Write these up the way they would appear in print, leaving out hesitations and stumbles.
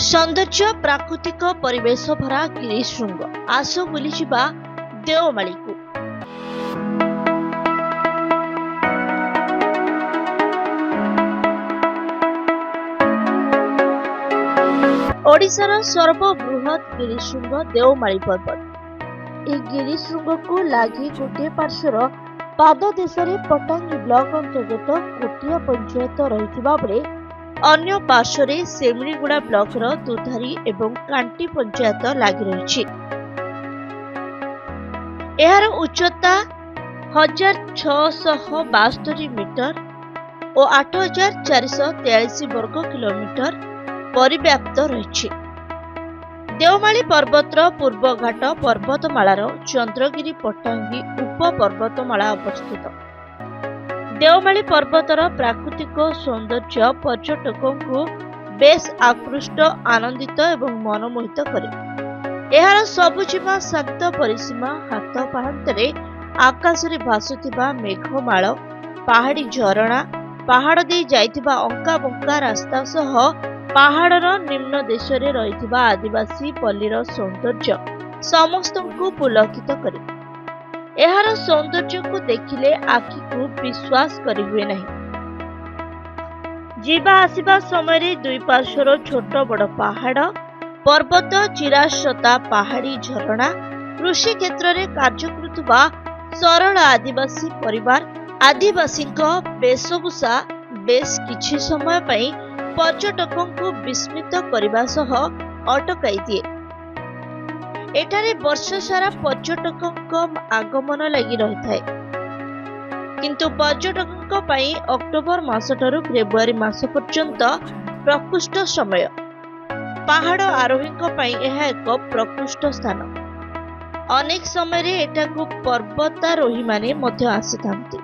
सौंदर्य प्राकृतिक परिवेश भरा गिरिशृंग आस बुलीजिबा देवमाली को। ओडिशार सर्वबृहत गिरिशृंग देवमाली पर्वत। ए गिरिशृंग को लगी गोटे पार्श्वर पाद देश पटांगी ब्लॉक अंतर्गत कोटिया पंचायत रहिथिबा बेले अन्य पार्श्वर सेमिलीगुड़ा ब्लॉक दुधारी एवं कांटी पंचायत लगी रही। यार उच्चता 1672 मीटर और 8443 वर्ग किलोमीटर परिव्याप्त रही। देवमाली पर्वतर पूर्वघाट पर्वतमालार चंद्रगिरी पट्टांगी उप पर्वतमाला अवस्थित। देवमाली पर्वतर प्राकृतिक सौंदर्य पर्यटकों को बेस आकृष्ट आनंदित एवं मनमोहित करे। एहार सबुजिमा शाक्त परिसीमा हाथ पाहांतरे आकाशरे भासुथिबा मेघमाल पहाड़ी झरणा पहाड़ दे जाइथिबा अंका बंका रास्ता सह पहाड़र निम्न देशरे रहिथिबा आदिवासी पल्लीर सौंदर्य समस्तंकु पुलकित करे। एहार सौंदर्य को देखिले आखि को विश्वास करि हुए नहीं। जीवा आसिबा समय दुई पार्श्वर छोट बड़ पहाड़ पर्वत चिराश्रता पहाड़ी झरणा कृषि क्षेत्र में कार्य करुवा सरल आदिवासी परिवार आदिवासी वेशभूषा बेस किछि समय पई पर्यटकों को विस्मित करने सह अटकाई दिए। एठारे वर्ष सारा पर्यटकों आगमन लगी रही थाए, किंतु पर्यटकों पई अक्टोबर मासठारु फेब्रुआरी मास पर्यंत प्रकृष्ट समय। पहाड़ आरोहीों पई यह एक प्रकृष्ट स्थान। अनेक समय एठाकु पर्वतारोही माने मध्य आसीथांती।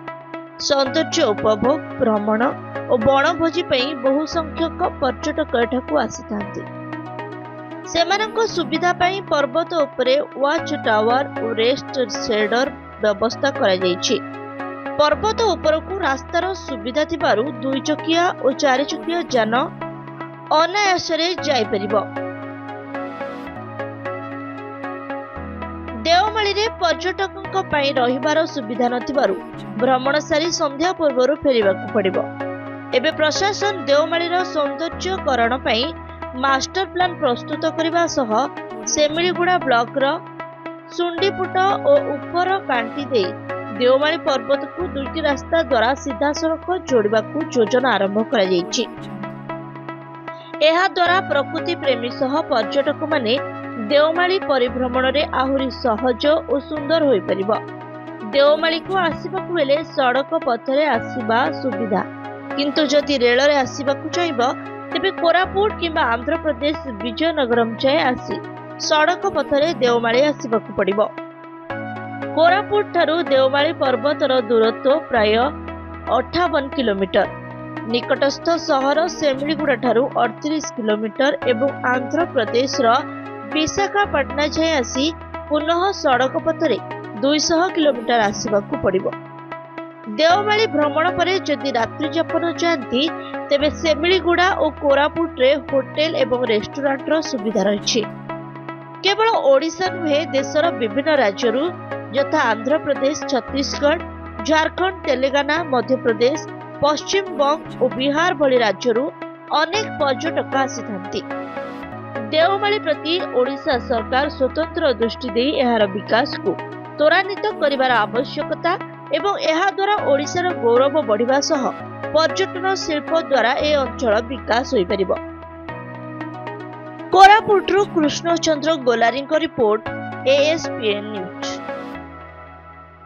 सौंदर्य उपभोग भ्रमण और बनभोजी बहु संख्यक पर्यटक एठाकु आसीथांती। सेमानंको सुविधा पई पर्वत उपरे वाच टावर और रेस्ट शेडर व्यवस्था करा जायछि। पर्वत उपरकु रास्तार सुविधा थिबारु 2 चकिया और 4 चकिया जान अनायासरे जाई परिबो। देवमाली रे पर्यटकों पई रहिबार सुविधा नथिबारु भ्रमण सारी संध्या पूर्वरु फेरिबाकु पड़िबो। एबे प्रशासन देवमाली रो सौंदर्यकरण पई मास्टर प्लान प्रस्तुत करबा सह सेमिलीगुड़ा ब्लॉक रो सुंडीपुट और उपर कांटी दे देवमाली पर्वत को 2टी रास्ता द्वारा सीधा सड़क जोड़बाकू योजना आरंभ करा जायछि। एहा द्वारा प्रकृति प्रेमी सह पर्यटक माने देवमाली परिभ्रमण रे आहुरी सहज और सुंदर होई परिबो। देवमाली को आसीबाकू बेले सड़क पथरे आसीबा सुविधा, किंतु जदि रेल रे आसीबाकू चाहिबो तेबे कोरापुट किंबा आंध्र प्रदेश विजयनगरम जाए आसी सड़क पथरे देवमाली आसीबाकू पड़िबो। कोरापुट ठारू देवमाली पर्वतर दूरत्व प्राय 58 किलोमीटर। निकटस्थ सहर सेमिलीगुड़ा ठारू 38 किलोमीटर एवं आंध्र प्रदेश विशाखापाटना जाए आसी पुनः सड़क पथरे 200 किलोमीटर आसीबाकू पड़िबो। देवमाली भ्रमण पर जदि रात्रि यापन चाहती तेबे सेमिलीगुड़ा और कोरापुट रे होटेल एवं रेस्टोरेंट रो सुविधा रही। केवल ओडिशा नुहे देशर विभिन्न राज्यरू यथा आंध्र प्रदेश छत्तीसगढ़ झारखंड तेलंगाना मध्य प्रदेश पश्चिम बंग और बिहार भली राज्यरू अनेक पर्यटक आसीथांती। देवमाली प्रति ओडिशा सरकार स्वतंत्र दृष्टि दे एहार विकास को त्वरान्वित करिवार आवश्यकता एवं एहा द्वारा ओडिशार गौरव बढ़िबा सह पर्यटन शिल्प द्वारा ए अंचल विकास होई परिबो। कोरापुटरू कृष्णचंद्र गोलारी रिपोर्ट ASPN न्यूज।